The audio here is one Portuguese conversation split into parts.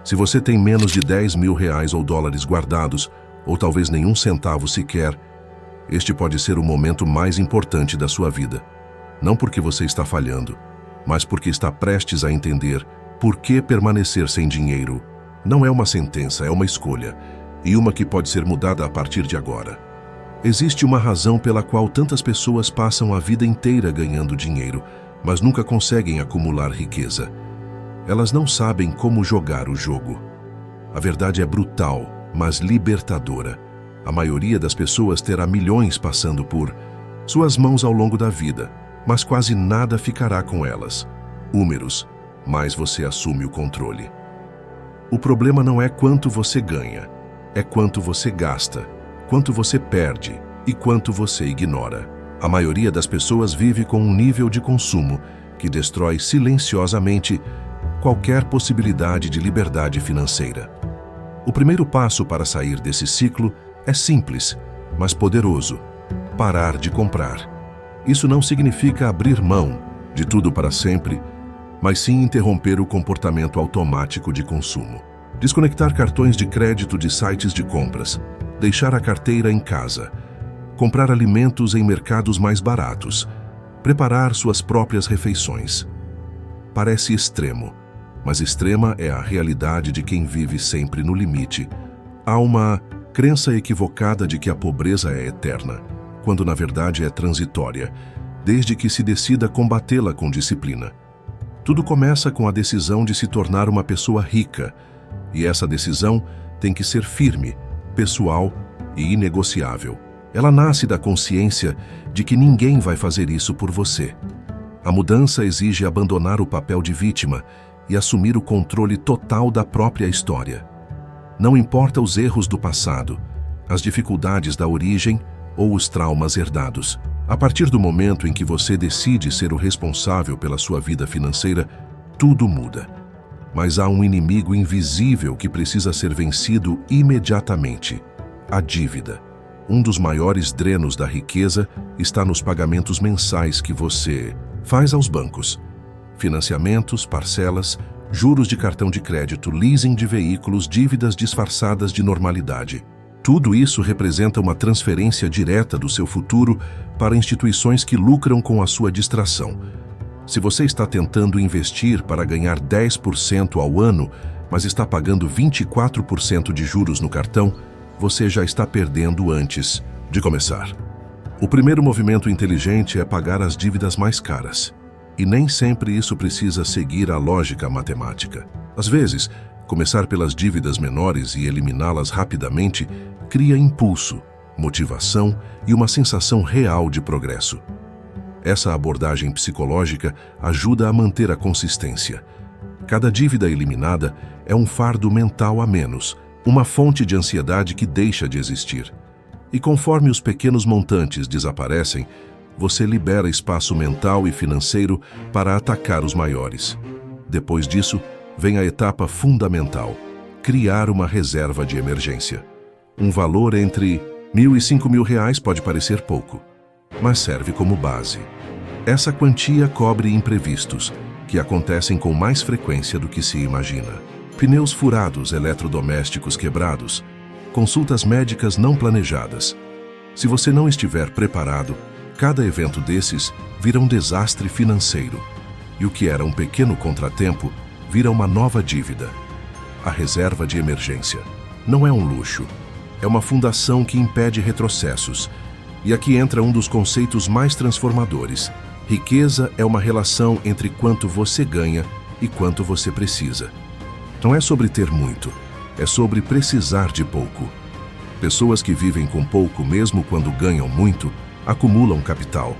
Se você tem menos de 10 mil reais ou dólares guardados, ou talvez nenhum centavo sequer, este pode ser o momento mais importante da sua vida. Não porque você está falhando, mas porque está prestes a entender por que permanecer sem dinheiro não é uma sentença, é uma escolha, e uma que pode ser mudada a partir de agora. Existe uma razão pela qual tantas pessoas passam a vida inteira ganhando dinheiro, mas nunca conseguem acumular riqueza. Elas não sabem como jogar o jogo. A verdade é brutal, mas libertadora. A maioria das pessoas terá milhões passando por suas mãos ao longo da vida, mas quase nada ficará com elas. Números, mas você assume o controle. O problema não é quanto você ganha, é quanto você gasta, quanto você perde e quanto você ignora. A maioria das pessoas vive com um nível de consumo que destrói silenciosamente qualquer possibilidade de liberdade financeira. O primeiro passo para sair desse ciclo é simples, mas poderoso: parar de comprar. Isso não significa abrir mão de tudo para sempre, mas sim interromper o comportamento automático de consumo. Desconectar cartões de crédito de sites de compras, deixar a carteira em casa, comprar alimentos em mercados mais baratos, preparar suas próprias refeições. Parece extremo, mas extrema é a realidade de quem vive sempre no limite. Há uma crença equivocada de que a pobreza é eterna, quando na verdade é transitória, desde que se decida combatê-la com disciplina. Tudo começa com a decisão de se tornar uma pessoa rica, e essa decisão tem que ser firme, pessoal e inegociável. Ela nasce da consciência de que ninguém vai fazer isso por você. A mudança exige abandonar o papel de vítima e assumir o controle total da própria história. Não importa os erros do passado, as dificuldades da origem ou os traumas herdados. A partir do momento em que você decide ser o responsável pela sua vida financeira, tudo muda. Mas há um inimigo invisível que precisa ser vencido imediatamente: a dívida. Um dos maiores drenos da riqueza está nos pagamentos mensais que você faz aos bancos. Financiamentos, parcelas, juros de cartão de crédito, leasing de veículos, dívidas disfarçadas de normalidade. Tudo isso representa uma transferência direta do seu futuro para instituições que lucram com a sua distração. Se você está tentando investir para ganhar 10% ao ano, mas está pagando 24% de juros no cartão, você já está perdendo antes de começar. O primeiro movimento inteligente é pagar as dívidas mais caras. E nem sempre isso precisa seguir a lógica matemática. Às vezes, começar pelas dívidas menores e eliminá-las rapidamente cria impulso, motivação e uma sensação real de progresso. Essa abordagem psicológica ajuda a manter a consistência. Cada dívida eliminada é um fardo mental a menos, uma fonte de ansiedade que deixa de existir. E conforme os pequenos montantes desaparecem, você libera espaço mental e financeiro para atacar os maiores. Depois disso, vem a etapa fundamental: criar uma reserva de emergência. Um valor entre R$1.000 e R$5.000 pode parecer pouco, mas serve como base. Essa quantia cobre imprevistos, que acontecem com mais frequência do que se imagina. Pneus furados, eletrodomésticos quebrados, consultas médicas não planejadas. Se você não estiver preparado, cada evento desses vira um desastre financeiro. E o que era um pequeno contratempo vira uma nova dívida. A reserva de emergência não é um luxo, é uma fundação que impede retrocessos. E aqui entra um dos conceitos mais transformadores. Riqueza é uma relação entre quanto você ganha e quanto você precisa. Não é sobre ter muito, é sobre precisar de pouco. Pessoas que vivem com pouco mesmo quando ganham muito, acumulam capital.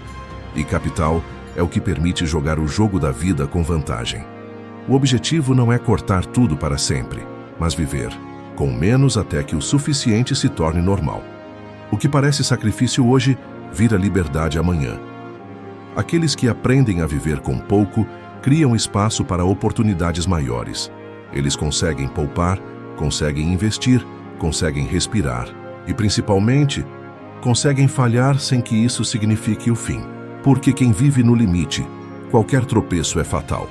E capital é o que permite jogar o jogo da vida com vantagem. O objetivo não é cortar tudo para sempre, mas viver com menos até que o suficiente se torne normal. O que parece sacrifício hoje vira liberdade amanhã. Aqueles que aprendem a viver com pouco criam espaço para oportunidades maiores. Eles conseguem poupar, conseguem investir, conseguem respirar e, principalmente, conseguem falhar sem que isso signifique o fim. Porque quem vive no limite, qualquer tropeço é fatal.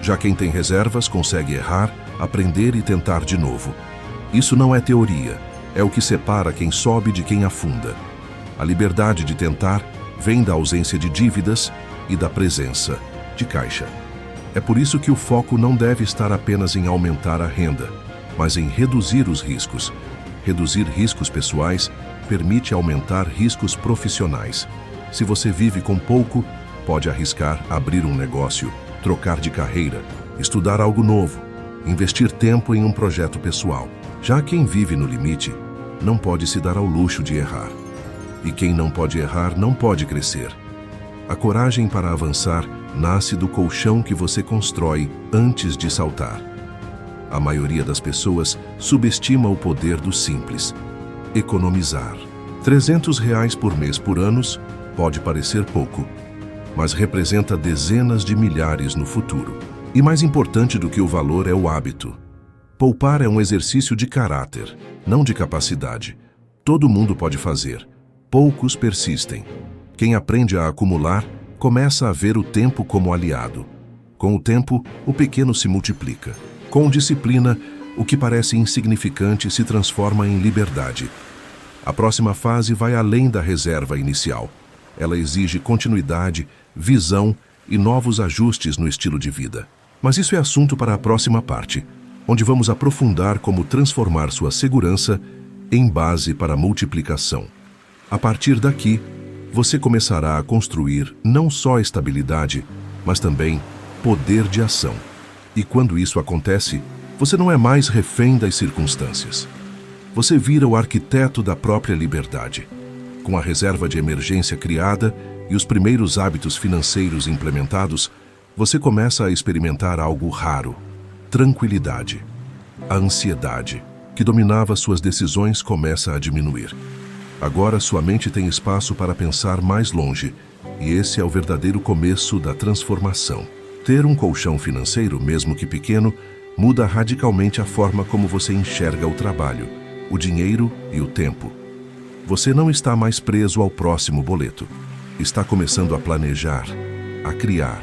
Já quem tem reservas consegue errar aprender e tentar de novo. Isso não é teoria, é o que separa quem sobe de quem afunda. A liberdade de tentar vem da ausência de dívidas e da presença de caixa. É por isso que o foco não deve estar apenas em aumentar a renda, mas em reduzir os riscos. Reduzir riscos pessoais permite aumentar riscos profissionais. Se você vive com pouco, pode arriscar abrir um negócio, trocar de carreira, estudar algo novo, investir tempo em um projeto pessoal. Já quem vive no limite não pode se dar ao luxo de errar. E quem não pode errar não pode crescer. A coragem para avançar nasce do colchão que você constrói antes de saltar. A maioria das pessoas subestima o poder do simples. Economizar. R$ 300 por mês por anos pode parecer pouco, mas representa dezenas de milhares no futuro. E mais importante do que o valor é o hábito. Poupar é um exercício de caráter, não de capacidade. Todo mundo pode fazer. Poucos persistem. Quem aprende a acumular, começa a ver o tempo como aliado. Com o tempo, o pequeno se multiplica. Com disciplina, o que parece insignificante se transforma em liberdade. A próxima fase vai além da reserva inicial. Ela exige continuidade, visão e novos ajustes no estilo de vida. Mas isso é assunto para a próxima parte, onde vamos aprofundar como transformar sua segurança em base para a multiplicação. A partir daqui, você começará a construir não só estabilidade, mas também poder de ação. E quando isso acontece, você não é mais refém das circunstâncias. Você vira o arquiteto da própria liberdade. Com a reserva de emergência criada e os primeiros hábitos financeiros implementados, você começa a experimentar algo raro: tranquilidade. A ansiedade, que dominava suas decisões, começa a diminuir. Agora sua mente tem espaço para pensar mais longe, e esse é o verdadeiro começo da transformação. Ter um colchão financeiro, mesmo que pequeno, muda radicalmente a forma como você enxerga o trabalho, o dinheiro e o tempo. Você não está mais preso ao próximo boleto. Está começando a planejar, a criar,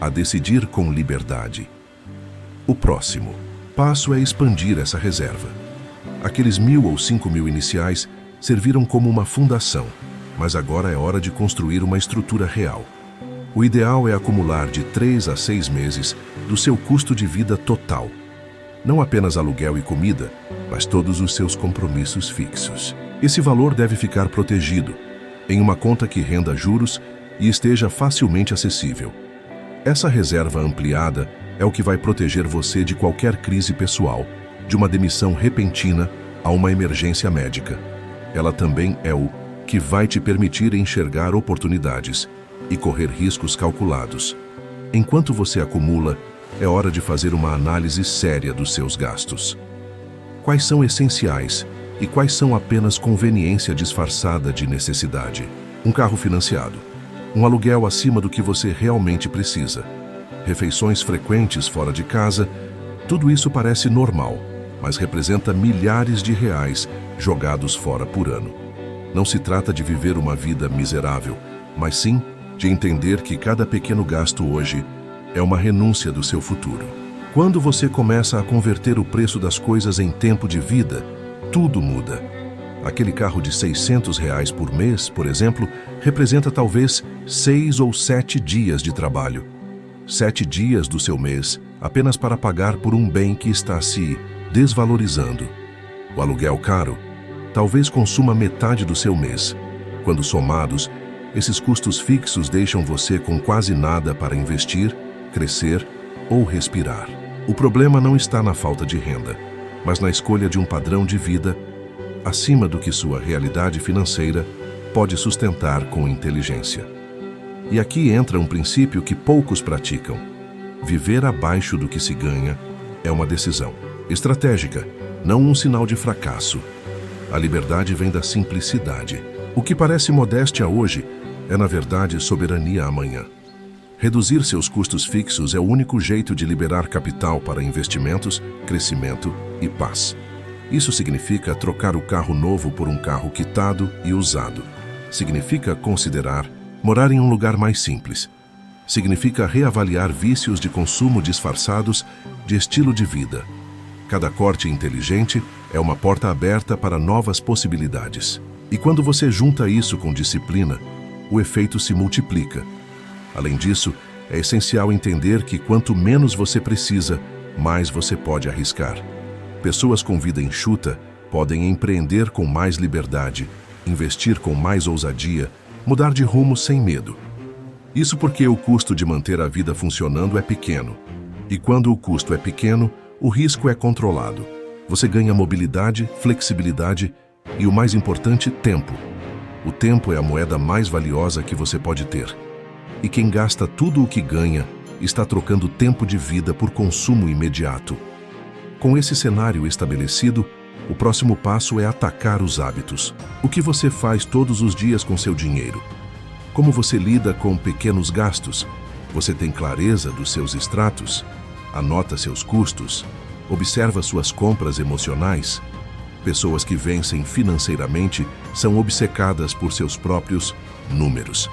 a decidir com liberdade. O próximo passo é expandir essa reserva. Aqueles 1.000 ou 5.000 iniciais serviram como uma fundação, mas agora é hora de construir uma estrutura real. O ideal é acumular de 3 a 6 meses do seu custo de vida total. Não apenas aluguel e comida, mas todos os seus compromissos fixos. Esse valor deve ficar protegido, em uma conta que renda juros e esteja facilmente acessível. Essa reserva ampliada é o que vai proteger você de qualquer crise pessoal, de uma demissão repentina a uma emergência médica. Ela também é o que vai te permitir enxergar oportunidades e correr riscos calculados. Enquanto você acumula, é hora de fazer uma análise séria dos seus gastos. Quais são essenciais e quais são apenas conveniência disfarçada de necessidade? Um carro financiado, um aluguel acima do que você realmente precisa, refeições frequentes fora de casa, tudo isso parece normal, mas representa milhares de reais jogados fora por ano. Não se trata de viver uma vida miserável, mas sim de entender que cada pequeno gasto hoje é uma renúncia do seu futuro. Quando você começa a converter o preço das coisas em tempo de vida, tudo muda. Aquele carro de R$ 600 por mês, por exemplo, representa talvez 6 ou 7 dias de trabalho. 7 dias do seu mês apenas para pagar por um bem que está se desvalorizando. O aluguel caro talvez consuma metade do seu mês. Quando somados, esses custos fixos deixam você com quase nada para investir, crescer ou respirar. O problema não está na falta de renda, mas na escolha de um padrão de vida acima do que sua realidade financeira pode sustentar com inteligência. E aqui entra um princípio que poucos praticam. Viver abaixo do que se ganha é uma decisão estratégica, não um sinal de fracasso. A liberdade vem da simplicidade. O que parece modéstia hoje é, na verdade, soberania amanhã. Reduzir seus custos fixos é o único jeito de liberar capital para investimentos, crescimento e paz. Isso significa trocar o carro novo por um carro quitado e usado. Significa considerar morar em um lugar mais simples. Significa reavaliar vícios de consumo disfarçados de estilo de vida. Cada corte inteligente é uma porta aberta para novas possibilidades. E quando você junta isso com disciplina, o efeito se multiplica. Além disso, é essencial entender que quanto menos você precisa, mais você pode arriscar. Pessoas com vida enxuta podem empreender com mais liberdade, investir com mais ousadia, mudar de rumo sem medo. Isso porque o custo de manter a vida funcionando é pequeno. E quando o custo é pequeno, o risco é controlado. Você ganha mobilidade, flexibilidade e, o mais importante, tempo. O tempo é a moeda mais valiosa que você pode ter. E quem gasta tudo o que ganha está trocando tempo de vida por consumo imediato. Com esse cenário estabelecido, o próximo passo é atacar os hábitos. O que você faz todos os dias com seu dinheiro? Como você lida com pequenos gastos? Você tem clareza dos seus extratos? Anota seus custos? Observa suas compras emocionais? Pessoas que vencem financeiramente são obcecadas por seus próprios números.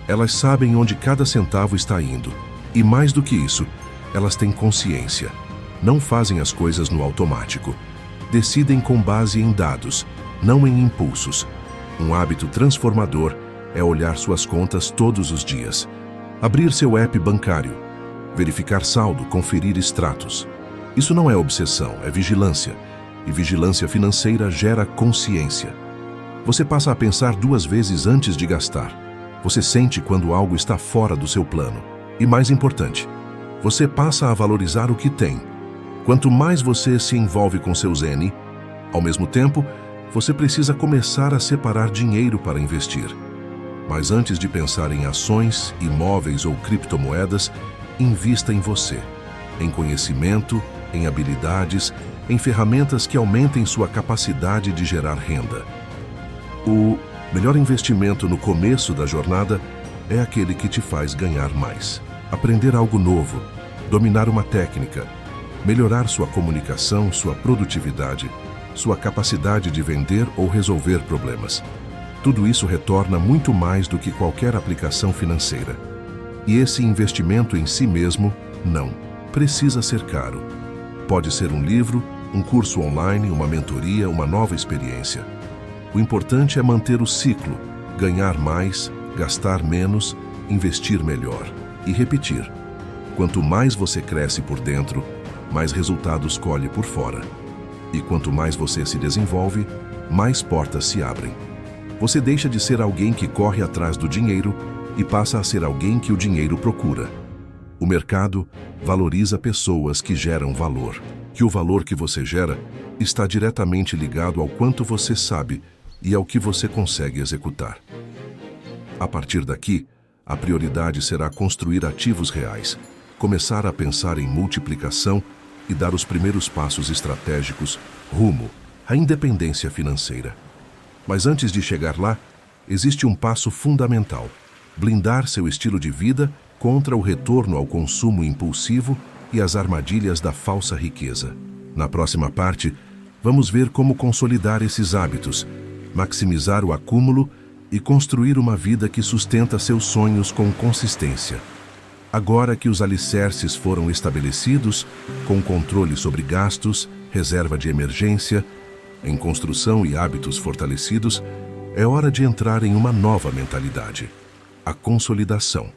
Elas sabem onde cada centavo está indo. E mais do que isso, elas têm consciência. Não fazem as coisas no automático. Decidem com base em dados, não em impulsos. Um hábito transformador é olhar suas contas todos os dias. Abrir seu app bancário. Verificar saldo, conferir extratos. Isso não é obsessão, é vigilância. E vigilância financeira gera consciência. Você passa a pensar 2 vezes antes de gastar. Você sente quando algo está fora do seu plano. E mais importante, você passa a valorizar o que tem. Quanto mais você se envolve com seus N, ao mesmo tempo, você precisa começar a separar dinheiro para investir. Mas antes de pensar em ações, imóveis ou criptomoedas, invista em você, em conhecimento, em habilidades, em ferramentas que aumentem sua capacidade de gerar renda. O melhor investimento no começo da jornada é aquele que te faz ganhar mais. Aprender algo novo, dominar uma técnica, melhorar sua comunicação, sua produtividade, sua capacidade de vender ou resolver problemas. Tudo isso retorna muito mais do que qualquer aplicação financeira. E esse investimento em si mesmo, não precisa ser caro. Pode ser um livro, um curso online, uma mentoria, uma nova experiência. O importante é manter o ciclo, ganhar mais, gastar menos, investir melhor e repetir. Quanto mais você cresce por dentro, mais resultados colhe por fora. E quanto mais você se desenvolve, mais portas se abrem. Você deixa de ser alguém que corre atrás do dinheiro e passa a ser alguém que o dinheiro procura. O mercado valoriza pessoas que geram valor. Que o valor que você gera está diretamente ligado ao quanto você sabe e ao que você consegue executar. A partir daqui, a prioridade será construir ativos reais, começar a pensar em multiplicação e dar os primeiros passos estratégicos rumo à independência financeira. Mas antes de chegar lá, existe um passo fundamental: blindar seu estilo de vida contra o retorno ao consumo impulsivo e as armadilhas da falsa riqueza. Na próxima parte, vamos ver como consolidar esses hábitos, maximizar o acúmulo e construir uma vida que sustenta seus sonhos com consistência. Agora que os alicerces foram estabelecidos, com controle sobre gastos, reserva de emergência, em construção e hábitos fortalecidos, é hora de entrar em uma nova mentalidade: a consolidação.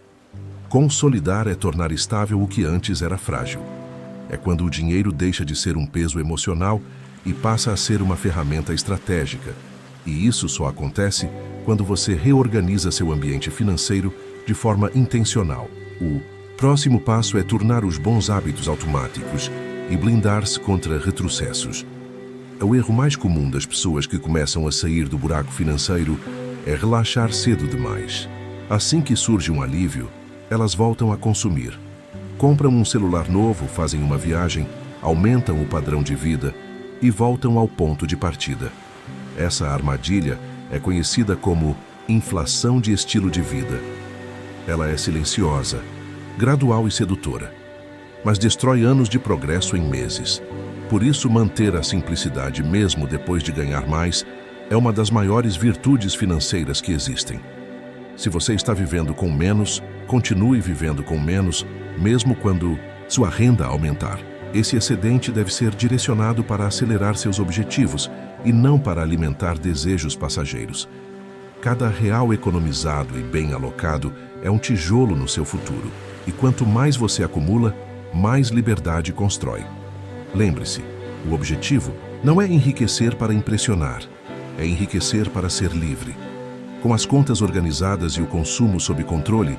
Consolidar é tornar estável o que antes era frágil. É quando o dinheiro deixa de ser um peso emocional e passa a ser uma ferramenta estratégica. E isso só acontece quando você reorganiza seu ambiente financeiro de forma intencional. O próximo passo é tornar os bons hábitos automáticos e blindar-se contra retrocessos. O erro mais comum das pessoas que começam a sair do buraco financeiro é relaxar cedo demais. Assim que surge um alívio, elas voltam a consumir. Compram um celular novo, fazem uma viagem, aumentam o padrão de vida e voltam ao ponto de partida. Essa armadilha é conhecida como inflação de estilo de vida. Ela é silenciosa, gradual e sedutora, mas destrói anos de progresso em meses. Por isso, manter a simplicidade mesmo depois de ganhar mais é uma das maiores virtudes financeiras que existem. Se você está vivendo com menos, Continue vivendo com menos, mesmo quando sua renda aumentar. Esse excedente deve ser direcionado para acelerar seus objetivos e não para alimentar desejos passageiros. Cada real economizado e bem alocado é um tijolo no seu futuro, e quanto mais você acumula, mais liberdade constrói. Lembre-se, o objetivo não é enriquecer para impressionar, é enriquecer para ser livre. Com as contas organizadas e o consumo sob controle,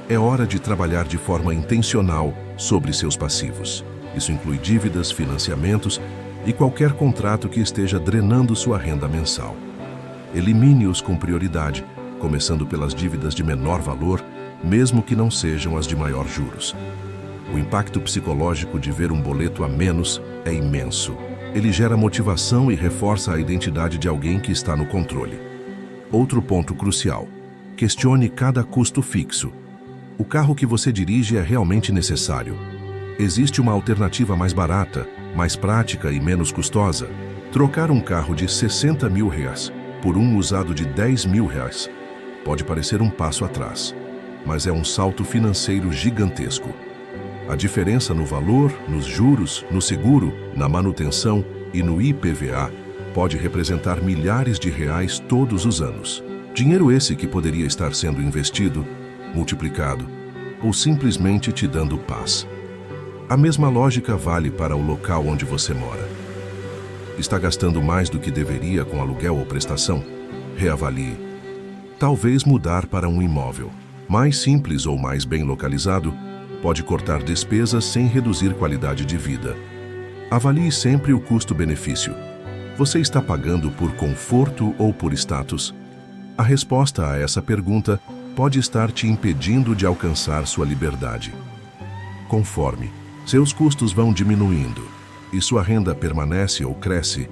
é hora de trabalhar de forma intencional sobre seus passivos. Isso inclui dívidas, financiamentos e qualquer contrato que esteja drenando sua renda mensal. Elimine-os com prioridade, começando pelas dívidas de menor valor, mesmo que não sejam as de maior juros. O impacto psicológico de ver um boleto a menos é imenso. Ele gera motivação e reforça a identidade de alguém que está no controle. Outro ponto crucial: questione cada custo fixo. O carro que você dirige é realmente necessário? Existe uma alternativa mais barata, mais prática e menos custosa? Trocar um carro de R$60 mil por um usado de R$10 mil pode parecer um passo atrás, mas é um salto financeiro gigantesco. A diferença no valor, nos juros, no seguro, na manutenção e no IPVA pode representar milhares de reais todos os anos. Dinheiro esse que poderia estar sendo investido, multiplicado ou simplesmente te dando paz. A mesma lógica vale para o local onde você mora. Está gastando mais do que deveria com aluguel ou prestação? Reavalie. Talvez mudar para um imóvel mais simples ou mais bem localizado pode cortar despesas sem reduzir qualidade de vida. Avalie sempre o custo-benefício. Você está pagando por conforto ou por status? A resposta a essa pergunta pode estar te impedindo de alcançar sua liberdade. Conforme seus custos vão diminuindo e sua renda permanece ou cresce,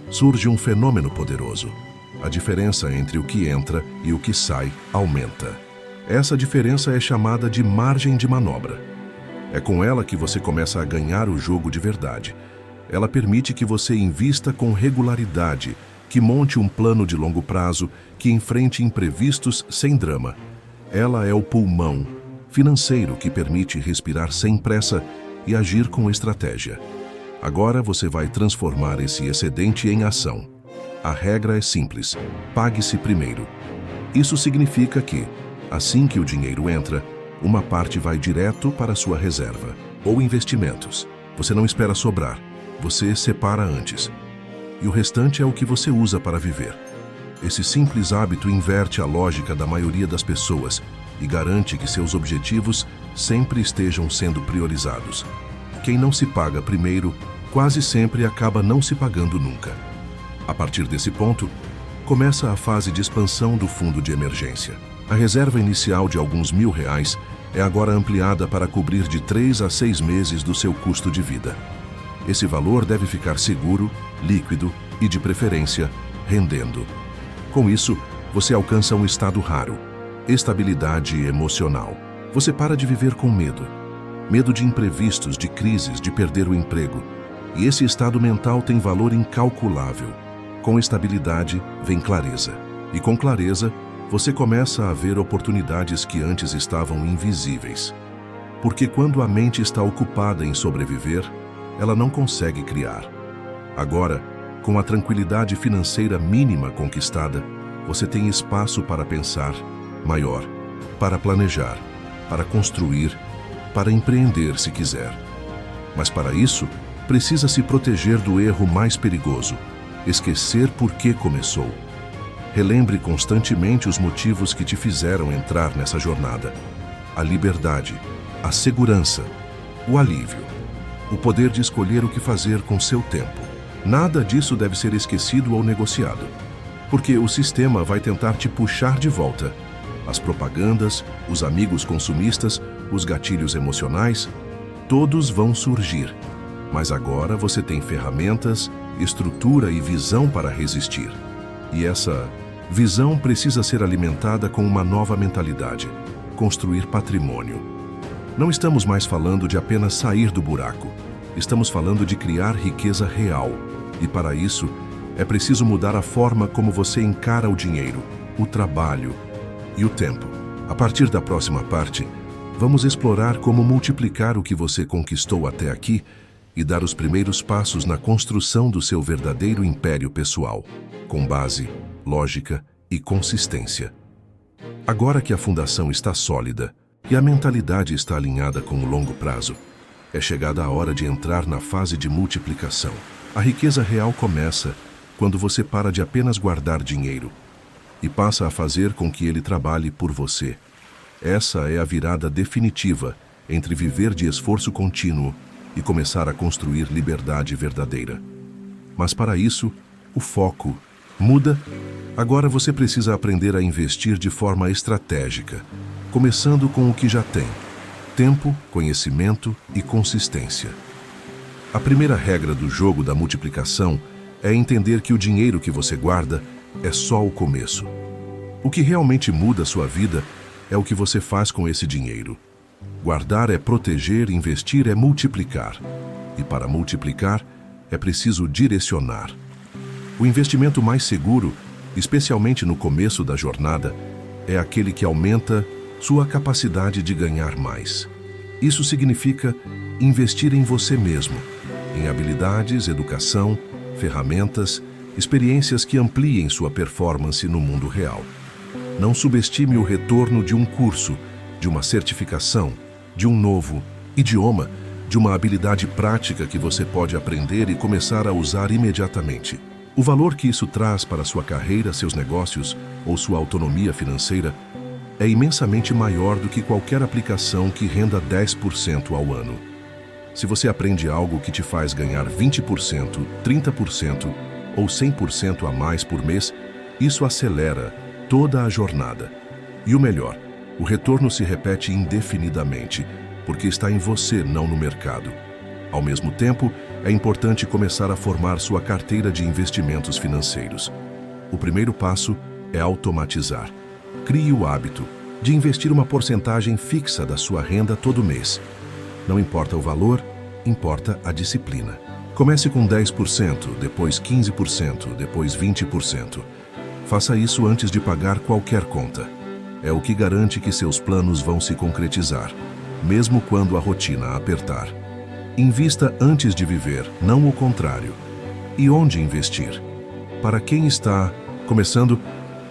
surge um fenômeno poderoso. A diferença entre o que entra e o que sai aumenta. Essa diferença é chamada de margem de manobra. É com ela que você começa a ganhar o jogo de verdade. Ela permite que você invista com regularidade, que monte um plano de longo prazo, que enfrente imprevistos sem drama. Ela é o pulmão financeiro que permite respirar sem pressa e agir com estratégia. Agora você vai transformar esse excedente em ação. A regra é simples: pague-se primeiro. Isso significa que, assim que o dinheiro entra, uma parte vai direto para sua reserva ou investimentos. Você não espera sobrar, você separa antes. E o restante é o que você usa para viver. Esse simples hábito inverte a lógica da maioria das pessoas e garante que seus objetivos sempre estejam sendo priorizados. Quem não se paga primeiro, quase sempre acaba não se pagando nunca. A partir desse ponto, começa a fase de expansão do fundo de emergência. A reserva inicial de alguns R$1.000 é agora ampliada para cobrir de 3 a 6 meses do seu custo de vida. Esse valor deve ficar seguro, líquido e, de preferência, rendendo. Com isso, você alcança um estado raro: estabilidade emocional. Você para de viver com medo. Medo de imprevistos, de crises, de perder o emprego. E esse estado mental tem valor incalculável. Com estabilidade vem clareza. E com clareza, você começa a ver oportunidades que antes estavam invisíveis. Porque quando a mente está ocupada em sobreviver, ela não consegue criar. Agora, com a tranquilidade financeira mínima conquistada, você tem espaço para pensar maior, para planejar, para construir, para empreender se quiser. Mas para isso, precisa se proteger do erro mais perigoso: esquecer por que começou. Relembre constantemente os motivos que te fizeram entrar nessa jornada: a liberdade, a segurança, o alívio, o poder de escolher o que fazer com seu tempo. Nada disso deve ser esquecido ou negociado, porque o sistema vai tentar te puxar de volta. As propagandas, os amigos consumistas, os gatilhos emocionais, todos vão surgir. Mas agora você tem ferramentas, estrutura e visão para resistir. E essa visão precisa ser alimentada com uma nova mentalidade: construir patrimônio. Não estamos mais falando de apenas sair do buraco. Estamos falando de criar riqueza real. E para isso, é preciso mudar a forma como você encara o dinheiro, o trabalho e o tempo. A partir da próxima parte, vamos explorar como multiplicar o que você conquistou até aqui e dar os primeiros passos na construção do seu verdadeiro império pessoal, com base, lógica e consistência. Agora que a fundação está sólida e a mentalidade está alinhada com o longo prazo, é chegada a hora de entrar na fase de multiplicação. A riqueza real começa quando você para de apenas guardar dinheiro e passa a fazer com que ele trabalhe por você. Essa é a virada definitiva entre viver de esforço contínuo e começar a construir liberdade verdadeira. Mas para isso, o foco muda. Agora você precisa aprender a investir de forma estratégica, começando com o que já tem: tempo, conhecimento e consistência. A primeira regra do jogo da multiplicação é entender que o dinheiro que você guarda é só o começo. O que realmente muda a sua vida é o que você faz com esse dinheiro. Guardar é proteger, investir é multiplicar. E para multiplicar, é preciso direcionar. O investimento mais seguro, especialmente no começo da jornada, é aquele que aumenta sua capacidade de ganhar mais. Isso significa investir em você mesmo, em habilidades, educação, ferramentas, experiências que ampliem sua performance no mundo real. Não subestime o retorno de um curso, de uma certificação, de um novo idioma, de uma habilidade prática que você pode aprender e começar a usar imediatamente. O valor que isso traz para sua carreira, seus negócios ou sua autonomia financeira é imensamente maior do que qualquer aplicação que renda 10% ao ano. Se você aprende algo que te faz ganhar 20%, 30% ou 100% a mais por mês, isso acelera toda a jornada. E o melhor, o retorno se repete indefinidamente, porque está em você, não no mercado. Ao mesmo tempo, é importante começar a formar sua carteira de investimentos financeiros. O primeiro passo é automatizar. Crie o hábito de investir uma porcentagem fixa da sua renda todo mês. Não importa o valor, importa a disciplina. Comece com 10%, depois 15%, depois 20%. Faça isso antes de pagar qualquer conta. É o que garante que seus planos vão se concretizar, mesmo quando a rotina apertar. Invista antes de viver, não o contrário. E onde investir? Para quem está começando,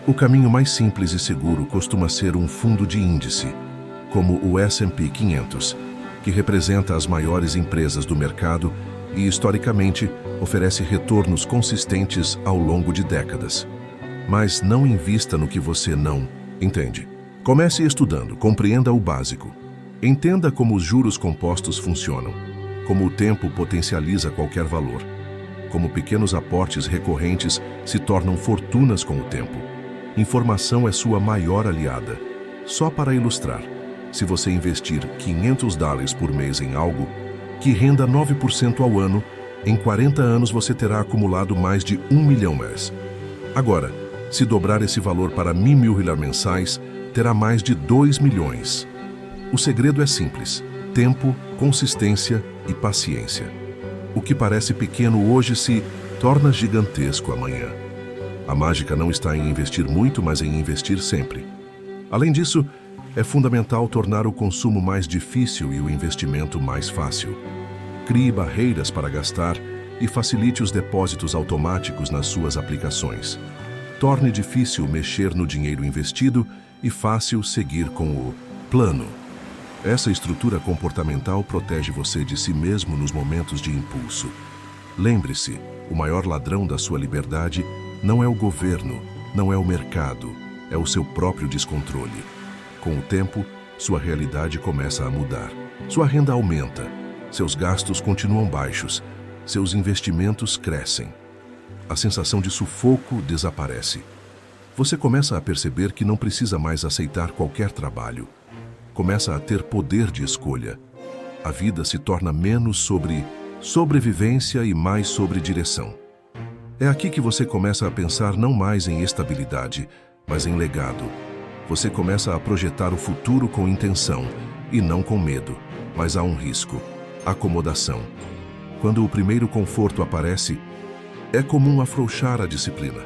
o caminho mais simples e seguro costuma ser um fundo de índice, como o S&P 500, que representa as maiores empresas do mercado e, historicamente, oferece retornos consistentes ao longo de décadas. Mas não invista no que você não entende. Comece estudando, compreenda o básico. Entenda como os juros compostos funcionam, como o tempo potencializa qualquer valor, como pequenos aportes recorrentes se tornam fortunas com o tempo. Informação é sua maior aliada. Só para ilustrar, se você investir $500 por mês em algo que renda 9% ao ano, em 40 anos você terá acumulado mais de $1 milhão mês. Agora, se dobrar esse valor para $1.000 mensais, terá mais de 2 milhões. O segredo é simples: tempo, consistência e paciência. O que parece pequeno hoje se torna gigantesco amanhã. A mágica não está em investir muito, mas em investir sempre. Além disso, é fundamental tornar o consumo mais difícil e o investimento mais fácil. Crie barreiras para gastar e facilite os depósitos automáticos nas suas aplicações. Torne difícil mexer no dinheiro investido e fácil seguir com o plano. Essa estrutura comportamental protege você de si mesmo nos momentos de impulso. Lembre-se, o maior ladrão da sua liberdade não é o governo, não é o mercado, é o seu próprio descontrole. Com o tempo, sua realidade começa a mudar. Sua renda aumenta, seus gastos continuam baixos, seus investimentos crescem. A sensação de sufoco desaparece. Você começa a perceber que não precisa mais aceitar qualquer trabalho. Começa a ter poder de escolha. A vida se torna menos sobre sobrevivência e mais sobre direção. É aqui que você começa a pensar não mais em estabilidade, mas em legado. Você começa a projetar o futuro com intenção, e não com medo, mas há um risco: acomodação. Quando o primeiro conforto aparece, é comum afrouxar a disciplina.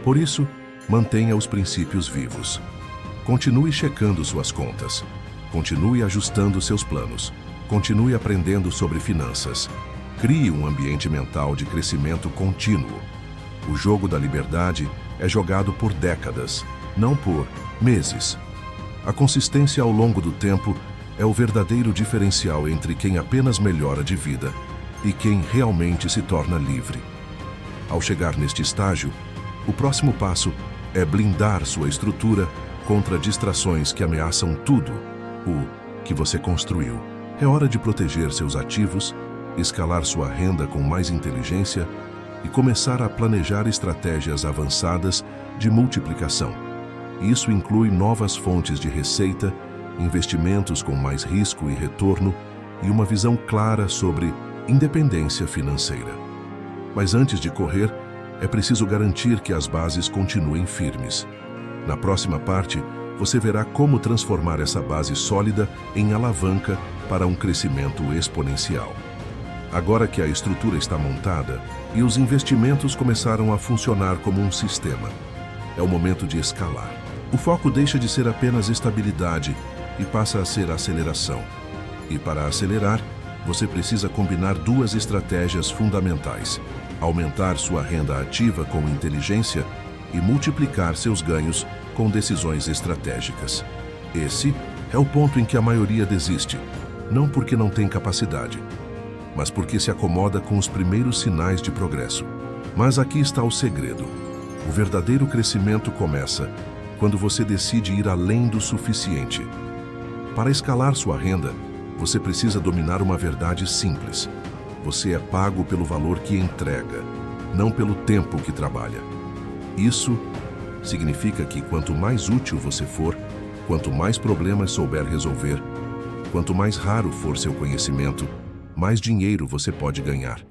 Por isso, mantenha os princípios vivos. Continue checando suas contas. Continue ajustando seus planos. Continue aprendendo sobre finanças. Crie um ambiente mental de crescimento contínuo. O jogo da liberdade é jogado por décadas, não por meses. A consistência ao longo do tempo é o verdadeiro diferencial entre quem apenas melhora de vida e quem realmente se torna livre. Ao chegar neste estágio, o próximo passo é blindar sua estrutura contra distrações que ameaçam tudo o que você construiu. É hora de proteger seus ativos, escalar sua renda com mais inteligência e começar a planejar estratégias avançadas de multiplicação. Isso inclui novas fontes de receita, investimentos com mais risco e retorno e uma visão clara sobre independência financeira. Mas antes de correr, é preciso garantir que as bases continuem firmes. Na próxima parte, você verá como transformar essa base sólida em alavanca para um crescimento exponencial. Agora que a estrutura está montada e os investimentos começaram a funcionar como um sistema, é o momento de escalar. O foco deixa de ser apenas estabilidade e passa a ser aceleração. E para acelerar, você precisa combinar duas estratégias fundamentais: aumentar sua renda ativa com inteligência e multiplicar seus ganhos com decisões estratégicas. Esse é o ponto em que a maioria desiste, não porque não tem capacidade, mas porque se acomoda com os primeiros sinais de progresso. Mas aqui está o segredo. O verdadeiro crescimento começa quando você decide ir além do suficiente. Para escalar sua renda, você precisa dominar uma verdade simples. Você é pago pelo valor que entrega, não pelo tempo que trabalha. Isso significa que quanto mais útil você for, quanto mais problemas souber resolver, quanto mais raro for seu conhecimento, mais dinheiro você pode ganhar.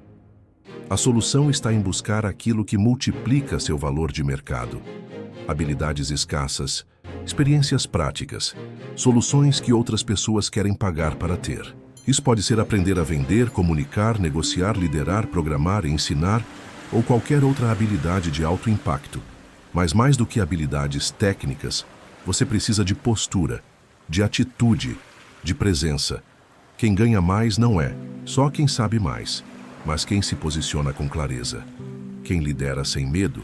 A solução está em buscar aquilo que multiplica seu valor de mercado. Habilidades escassas, experiências práticas, soluções que outras pessoas querem pagar para ter. Isso pode ser aprender a vender, comunicar, negociar, liderar, programar, ensinar ou qualquer outra habilidade de alto impacto. Mas mais do que habilidades técnicas, você precisa de postura, de atitude, de presença. Quem ganha mais não é só quem sabe mais, mas quem se posiciona com clareza. Quem lidera sem medo,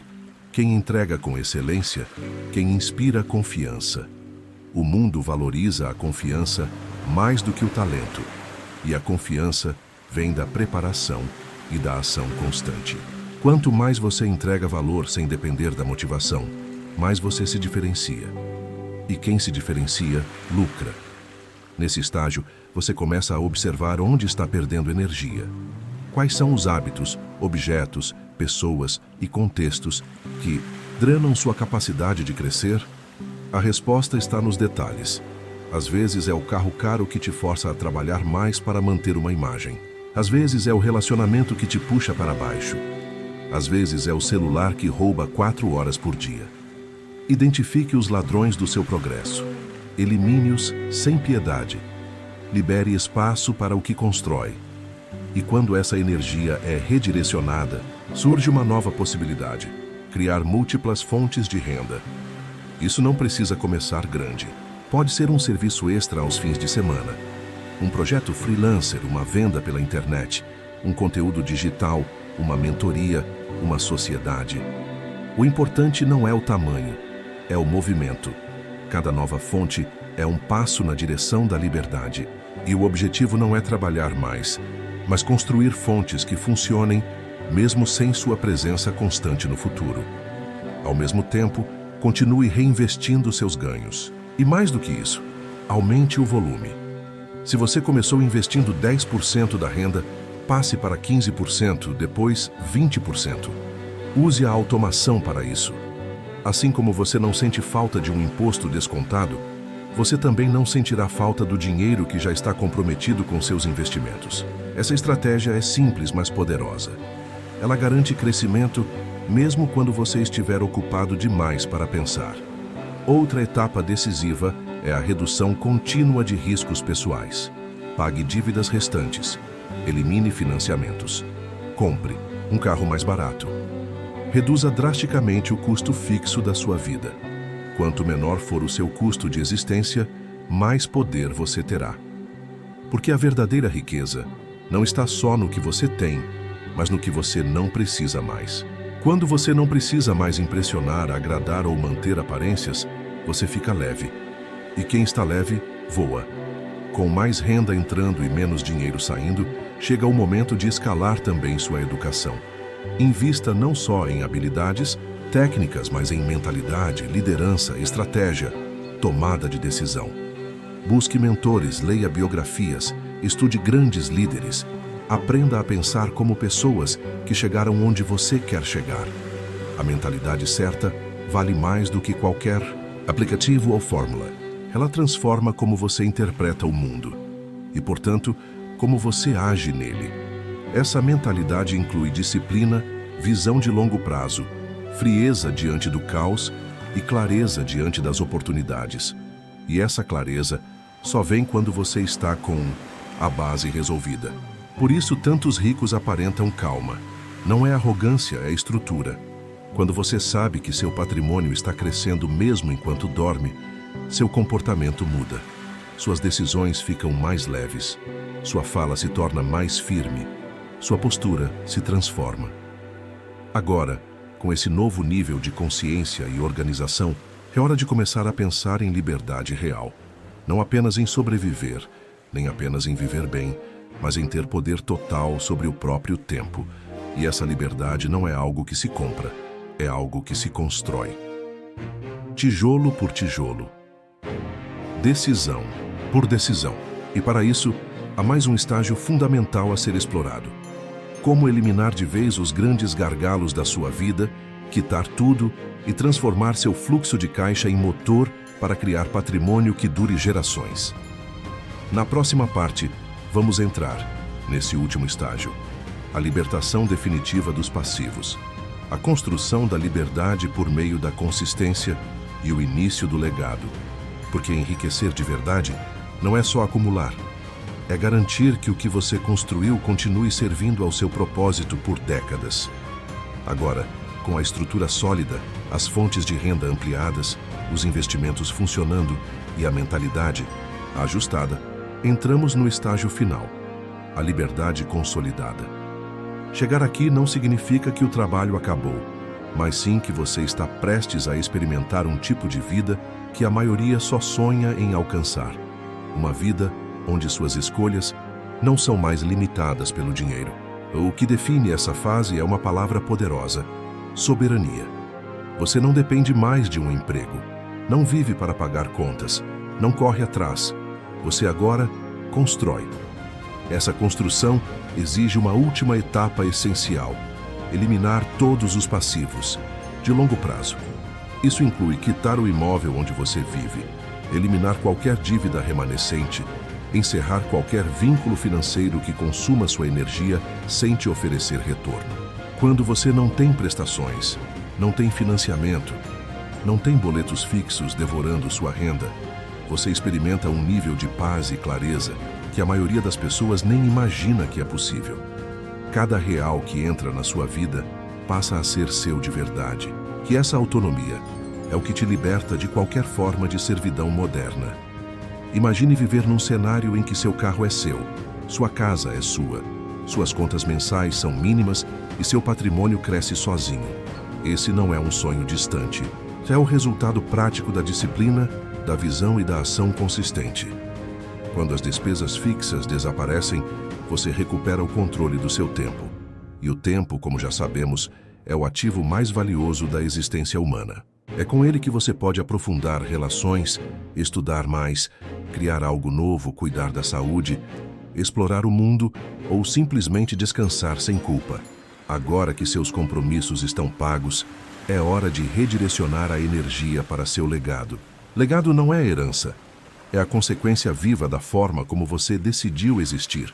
quem entrega com excelência, quem inspira confiança. O mundo valoriza a confiança mais do que o talento, e a confiança vem da preparação e da ação constante. Quanto mais você entrega valor sem depender da motivação, mais você se diferencia. E quem se diferencia, lucra. Nesse estágio, você começa a observar onde está perdendo energia. Quais são os hábitos, objetos, pessoas e contextos que drenam sua capacidade de crescer? A resposta está nos detalhes. Às vezes é o carro caro que te força a trabalhar mais para manter uma imagem. Às vezes é o relacionamento que te puxa para baixo. Às vezes é o celular que rouba 4 horas por dia. Identifique os ladrões do seu progresso. Elimine-os sem piedade. Libere espaço para o que constrói. E quando essa energia é redirecionada, surge uma nova possibilidade: criar múltiplas fontes de renda. Isso não precisa começar grande. Pode ser um serviço extra aos fins de semana, um projeto freelancer, uma venda pela internet, um conteúdo digital, uma mentoria, uma sociedade. O importante não é o tamanho, é o movimento. Cada nova fonte é um passo na direção da liberdade. E o objetivo não é trabalhar mais, mas construir fontes que funcionem mesmo sem sua presença constante no futuro. Ao mesmo tempo, continue reinvestindo seus ganhos. E mais do que isso, aumente o volume. Se você começou investindo 10% da renda, passe para 15%, depois 20%. Use a automação para isso. Assim como você não sente falta de um imposto descontado, você também não sentirá falta do dinheiro que já está comprometido com seus investimentos. Essa estratégia é simples, mas poderosa. Ela garante crescimento mesmo quando você estiver ocupado demais para pensar. Outra etapa decisiva é a redução contínua de riscos pessoais. Pague dívidas restantes. Elimine financiamentos. Compre um carro mais barato. Reduza drasticamente o custo fixo da sua vida. Quanto menor for o seu custo de existência, mais poder você terá. Porque a verdadeira riqueza não está só no que você tem, mas no que você não precisa mais. Quando você não precisa mais impressionar, agradar ou manter aparências, você fica leve. E quem está leve, voa. Com mais renda entrando e menos dinheiro saindo, chega o momento de escalar também sua educação. Invista não só em habilidades técnicas, mas em mentalidade, liderança, estratégia, tomada de decisão. Busque mentores, leia biografias, estude grandes líderes. Aprenda a pensar como pessoas que chegaram onde você quer chegar. A mentalidade certa vale mais do que qualquer aplicativo ou fórmula. Ela transforma como você interpreta o mundo e, portanto, como você age nele. Essa mentalidade inclui disciplina, visão de longo prazo, frieza diante do caos e clareza diante das oportunidades. E essa clareza só vem quando você está com a base resolvida. Por isso, tantos ricos aparentam calma. Não é arrogância, é estrutura. Quando você sabe que seu patrimônio está crescendo mesmo enquanto dorme, seu comportamento muda. Suas decisões ficam mais leves. Sua fala se torna mais firme. Sua postura se transforma. Agora, com esse novo nível de consciência e organização, é hora de começar a pensar em liberdade real. Não apenas em sobreviver, nem apenas em viver bem, mas em ter poder total sobre o próprio tempo. E essa liberdade não é algo que se compra, é algo que se constrói. Tijolo por tijolo. Decisão por decisão. E para isso, há mais um estágio fundamental a ser explorado. Como eliminar de vez os grandes gargalos da sua vida, quitar tudo e transformar seu fluxo de caixa em motor para criar patrimônio que dure gerações. Na próxima parte, vamos entrar nesse último estágio, a libertação definitiva dos passivos, a construção da liberdade por meio da consistência e o início do legado. Porque enriquecer de verdade não é só acumular, é garantir que o que você construiu continue servindo ao seu propósito por décadas. Agora, com a estrutura sólida, as fontes de renda ampliadas, os investimentos funcionando e a mentalidade ajustada, entramos no estágio final, a liberdade consolidada. Chegar aqui não significa que o trabalho acabou, mas sim que você está prestes a experimentar um tipo de vida que a maioria só sonha em alcançar. Uma vida onde suas escolhas não são mais limitadas pelo dinheiro. O que define essa fase é uma palavra poderosa: soberania. Você não depende mais de um emprego, não vive para pagar contas, não corre atrás. Você agora constrói. Essa construção exige uma última etapa essencial: eliminar todos os passivos, de longo prazo. Isso inclui quitar o imóvel onde você vive, eliminar qualquer dívida remanescente, encerrar qualquer vínculo financeiro que consuma sua energia sem te oferecer retorno. Quando você não tem prestações, não tem financiamento, não tem boletos fixos devorando sua renda, você experimenta um nível de paz e clareza que a maioria das pessoas nem imagina que é possível. Cada real que entra na sua vida passa a ser seu de verdade. Que essa autonomia é o que te liberta de qualquer forma de servidão moderna. Imagine viver num cenário em que seu carro é seu, sua casa é sua, suas contas mensais são mínimas e seu patrimônio cresce sozinho. Esse não é um sonho distante. É o resultado prático da disciplina, da visão e da ação consistente. Quando as despesas fixas desaparecem, você recupera o controle do seu tempo. E o tempo, como já sabemos, é o ativo mais valioso da existência humana. É com ele que você pode aprofundar relações, estudar mais, criar algo novo, cuidar da saúde, explorar o mundo ou simplesmente descansar sem culpa. Agora que seus compromissos estão pagos, é hora de redirecionar a energia para seu legado. Legado não é herança, é a consequência viva da forma como você decidiu existir.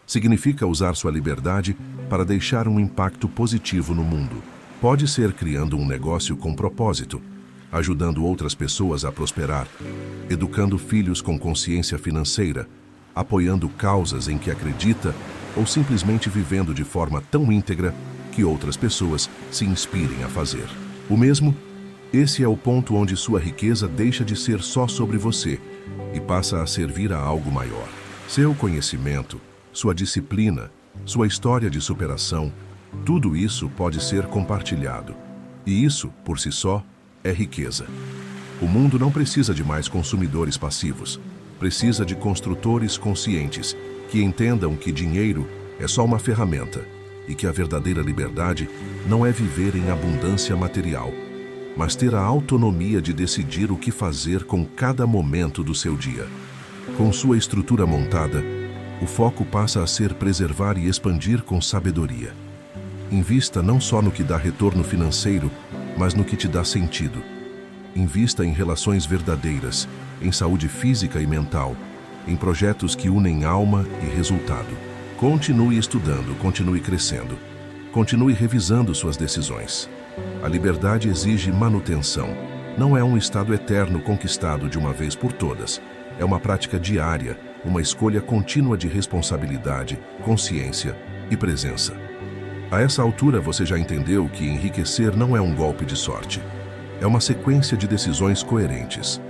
Significa usar sua liberdade para deixar um impacto positivo no mundo. Pode ser criando um negócio com propósito, ajudando outras pessoas a prosperar, educando filhos com consciência financeira, apoiando causas em que acredita ou simplesmente vivendo de forma tão íntegra que outras pessoas se inspirem a fazer. O mesmo, esse é o ponto onde sua riqueza deixa de ser só sobre você e passa a servir a algo maior. Seu conhecimento, sua disciplina, sua história de superação, tudo isso pode ser compartilhado. E isso, por si só, é riqueza. O mundo não precisa de mais consumidores passivos. Precisa de construtores conscientes que entendam que dinheiro é só uma ferramenta e que a verdadeira liberdade não é viver em abundância material, mas ter a autonomia de decidir o que fazer com cada momento do seu dia. Com sua estrutura montada, o foco passa a ser preservar e expandir com sabedoria. Invista não só no que dá retorno financeiro, mas no que te dá sentido. Invista em relações verdadeiras, em saúde física e mental, em projetos que unem alma e resultado. Continue estudando, continue crescendo, continue revisando suas decisões. A liberdade exige manutenção. Não é um estado eterno conquistado de uma vez por todas. É uma prática diária, uma escolha contínua de responsabilidade, consciência e presença. A essa altura você já entendeu que enriquecer não é um golpe de sorte. É uma sequência de decisões coerentes.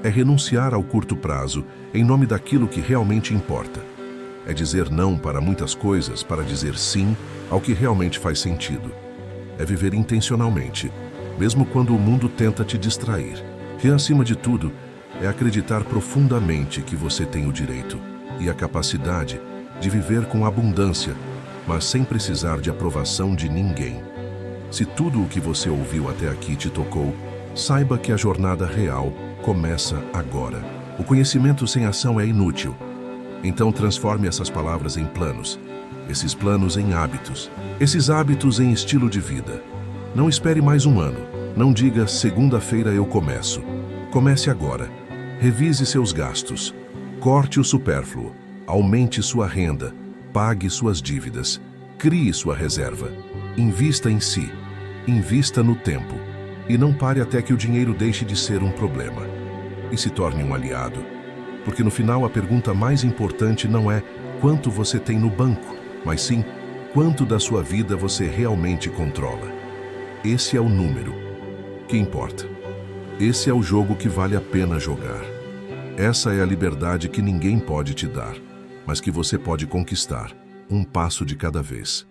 É renunciar ao curto prazo em nome daquilo que realmente importa. É dizer não para muitas coisas para dizer sim ao que realmente faz sentido. É viver intencionalmente, mesmo quando o mundo tenta te distrair. E, acima de tudo, é acreditar profundamente que você tem o direito e a capacidade de viver com abundância, mas sem precisar de aprovação de ninguém. Se tudo o que você ouviu até aqui te tocou, saiba que a jornada real começa agora. O conhecimento sem ação é inútil. Então transforme essas palavras em planos, esses planos em hábitos, esses hábitos em estilo de vida. Não espere mais um ano. Não diga, segunda-feira eu começo. Comece agora. Revise seus gastos. Corte o supérfluo. Aumente sua renda. Pague suas dívidas. Crie sua reserva. Invista em si. Invista no tempo. E não pare até que o dinheiro deixe de ser um problema e se torne um aliado. Porque no final a pergunta mais importante não é quanto você tem no banco, mas sim quanto da sua vida você realmente controla. Esse é o número que importa. Esse é o jogo que vale a pena jogar. Essa é a liberdade que ninguém pode te dar, mas que você pode conquistar, um passo de cada vez.